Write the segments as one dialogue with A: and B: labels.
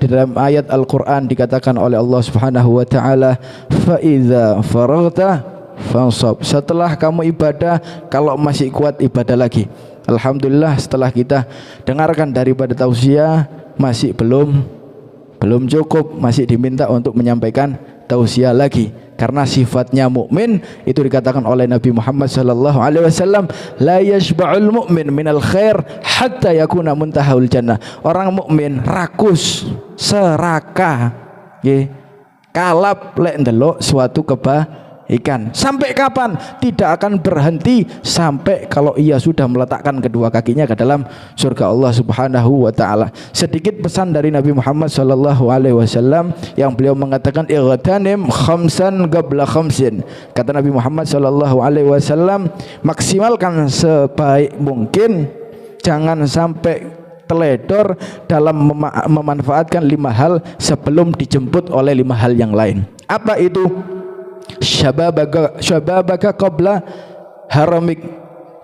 A: Di dalam ayat Al-Qur'an dikatakan oleh Allah Subhanahu wa taala, fa idza faraghta fansab. Setelah kamu ibadah, kalau masih kuat ibadah lagi. Alhamdulillah, setelah kita dengarkan daripada tausiah masih belum cukup, masih diminta untuk menyampaikan tausiah lagi. Karena sifatnya mukmin itu dikatakan oleh Nabi Muhammad sallallahu alaihi wasallam, la yashba'ul mu'min minal khair hatta yakuna muntahaul jannah. Orang mukmin rakus, serakah, nggih, kalap lek ndelok suatu kebaikan. Sampai kapan? Tidak akan berhenti sampai kalau ia sudah meletakkan kedua kakinya ke dalam surga Allah Subhanahu wa taala. Sedikit pesan dari Nabi Muhammad sallallahu alaihi wasallam yang beliau mengatakan, igtanim khamsan qabla khamsin. Kata Nabi Muhammad sallallahu alaihi wasallam, maksimalkan sebaik mungkin, jangan sampai teledor dalam memanfaatkan 5 hal sebelum dijemput oleh 5 hal yang lain. Apa itu? Syababaka qabla haramik,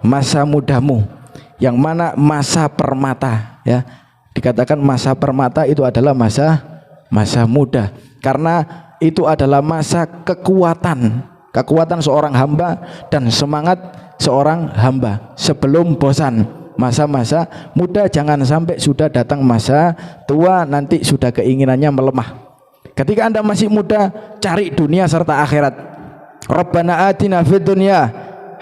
A: masa mudamu, yang mana masa permata, ya. Dikatakan masa permata itu adalah masa muda, karena itu adalah masa kekuatan seorang hamba dan semangat seorang hamba sebelum bosan. Masa-masa muda, jangan sampai sudah datang masa tua nanti sudah keinginannya melemah. Ketika Anda masih muda, cari dunia serta akhirat. Rabbana atina fid dunya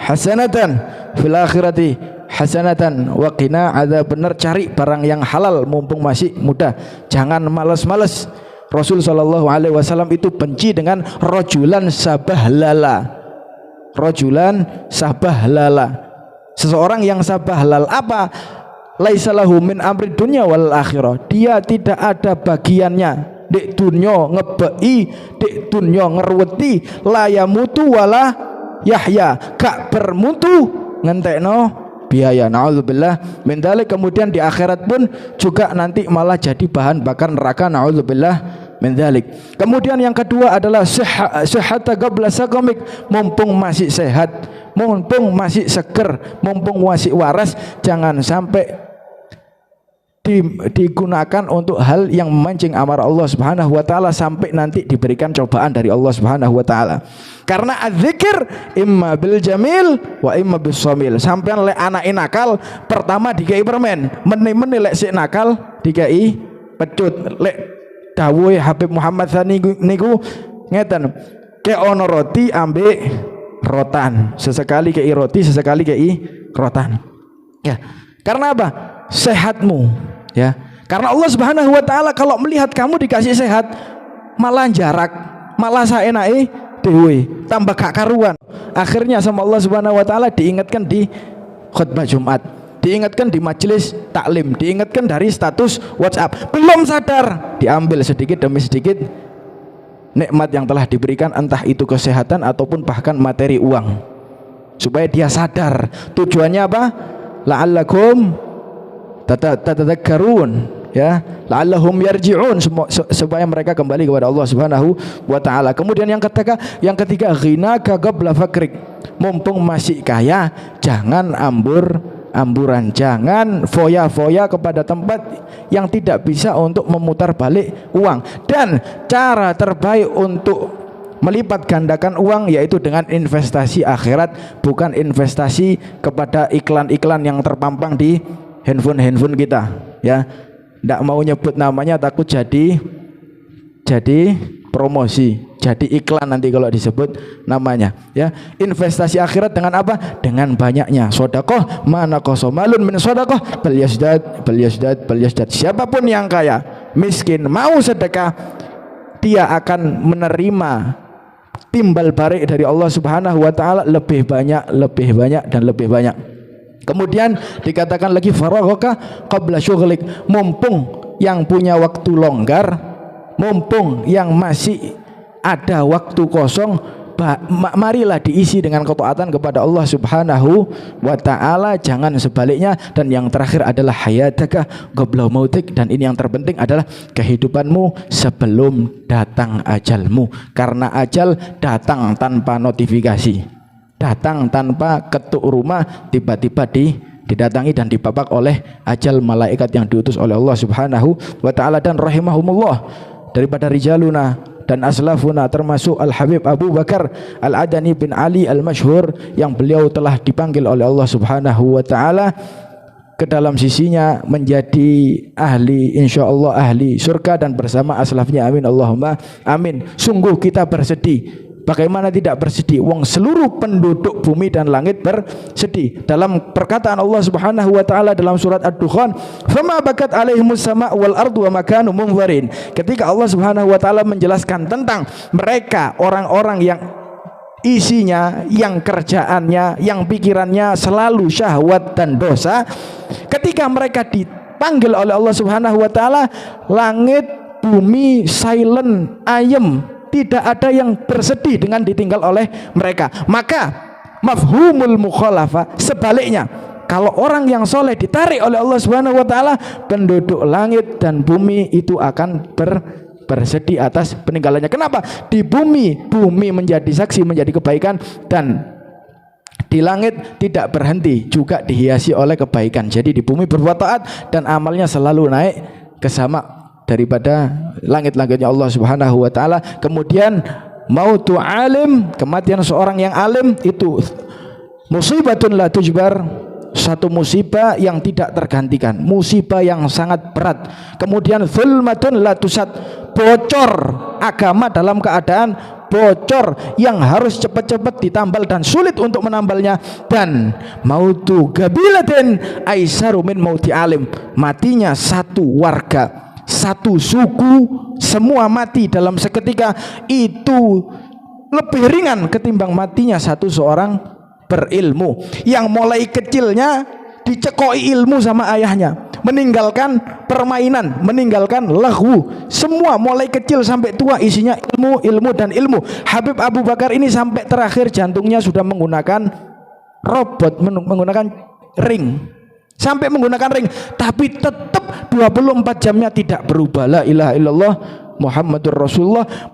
A: hasanatan fil akhirati hasanatan wa qina adzabannar. Cari barang yang halal mumpung masih muda. Jangan malas-malas. Rasul sallallahu alaihi wasallam itu benci dengan rajulan sabahlala. Rajulan sabahlala. Seseorang yang sabahlal apa? Laisa lahu min amri dunya wal akhirah. Dia tidak ada bagiannya dek dunya ngebei, dek dunya ngerweti, la yamutu wala yahya, gak bermutu ngentekno biaya. Naudzubillah min dzalik. Kemudian di akhirat pun juga nanti malah jadi bahan bakar neraka. Naudzubillah min dzalik. Kemudian yang kedua adalah sihhata qabla saqamik, mumpung masih sehat, mumpung masih seger, mumpung masih waras, jangan sampai digunakan untuk hal yang memancing amarah Allah Subhanahu wa taala sampai nanti diberikan cobaan dari Allah Subhanahu wa taala. Karena adzikir imma bil jamil wa imma bis samil. Sampean lek anak nakal pertama dikai permen, meni-meni lek sik nakal dikai pecut. Lek dawuhe Habib Muhammad Tsani niku ngeten, ke ono roti ambek rotan, sesekali kei roti, sesekali kei rotan. Ya. Karena apa? Sehatmu, ya. Karena Allah Subhanahu wa taala kalau melihat kamu dikasih sehat malah jarak, malah saenake dhewe, tambah gak karuan. Akhirnya sama Allah Subhanahu wa taala diingatkan di khutbah Jumat, diingatkan di majelis taklim, diingatkan dari status WhatsApp. Belum sadar, diambil sedikit demi sedikit nikmat yang telah diberikan, entah itu kesehatan ataupun bahkan materi uang, supaya dia sadar. Tujuannya apa? La'allakum tatadzakkarun, ya, la'allahum yarji'un, supaya mereka kembali kepada Allah Subhanahu wa taala. Kemudian yang ketiga ghinaka qabla fakrik, mumpung masih kaya jangan amburan, jangan foya-foya kepada tempat yang tidak bisa untuk memutar balik uang. Dan cara terbaik untuk melipat gandakan uang yaitu dengan investasi akhirat, bukan investasi kepada iklan-iklan yang terpampang di handphone kita, ya. Ndak mau nyebut namanya, takut jadi promosi, jadi iklan nanti kalau disebut namanya, ya. Investasi akhirat dengan apa? Dengan banyaknya sedekah. Mana qasamalun min sedekah bal yasdad. Siapapun yang kaya, miskin, mau sedekah, dia akan menerima timbal balik dari Allah Subhanahu wa taala lebih banyak dan lebih banyak. Kemudian dikatakan lagi faraghaka qabla syughlik, mumpung yang punya waktu longgar, mumpung yang masih ada waktu kosong, marilah diisi dengan ketaatan kepada Allah Subhanahu wa taala, jangan sebaliknya. Dan yang terakhir adalah hayataka qabla mautik, dan ini yang terpenting adalah kehidupanmu sebelum datang ajalmu. Karena ajal datang tanpa notifikasi, datang tanpa ketuk rumah, tiba-tiba didatangi dan dipapak oleh ajal malaikat yang diutus oleh Allah Subhanahu wa taala. Dan rahimahumullah, daripada rijaluna dan aslafuna termasuk Al-Habib Abu Bakar Al-Adani bin Ali Al-Masyhur, yang beliau telah dipanggil oleh Allah Subhanahu wa taala ke dalam sisinya menjadi ahli, insyaallah ahli surga dan bersama aslafnya, amin Allahumma amin. Sungguh kita bersedih, bagaimana tidak bersedih, wong seluruh penduduk bumi dan langit bersedih. Dalam perkataan Allah Subhanahu wa taala dalam surat Ad-Dukhan, fama bakat alaihimus sama wal ardu wa makanu munzarin, ketika Allah Subhanahu wa taala menjelaskan tentang mereka orang-orang yang isinya, yang kerjaannya, yang pikirannya selalu syahwat dan dosa, ketika mereka dipanggil oleh Allah Subhanahu wa taala, langit bumi silent, ayem, tidak ada yang bersedih dengan ditinggal oleh mereka. Maka mafhumul mukhalafah sebaliknya, kalau orang yang soleh ditarik oleh Allah Subhanahu wa taala, penduduk langit dan bumi itu akan bersedih atas peninggalannya. Kenapa? Di bumi menjadi saksi, menjadi kebaikan, dan di langit tidak berhenti, juga dihiasi oleh kebaikan. Jadi di bumi berbuat taat dan amalnya selalu naik ke sama daripada langit-langitnya Allah Subhanahu wa taala. Kemudian mautu alim, kematian seorang yang alim itu musibatun la tujbar, satu musibah yang tidak tergantikan, musibah yang sangat berat. Kemudian zulmatun la tusad, bocor agama dalam keadaan bocor yang harus cepat-cepat ditambal dan sulit untuk menambalnya. Dan mautu gabilatin aisaru min mauti alim, matinya satu warga, satu suku, semua mati dalam seketika, itu lebih ringan ketimbang matinya satu seorang berilmu yang mulai kecilnya dicekoi ilmu sama ayahnya, meninggalkan permainan, meninggalkan lahu, semua mulai kecil sampai tua isinya ilmu, ilmu dan ilmu. Habib Abu Bakar ini sampai terakhir jantungnya sudah menggunakan robot, menggunakan ring, sampai menggunakan ring, tapi tetap 24 jamnya tidak berubah, la ilaha illallah Muhammadur Rasulullah.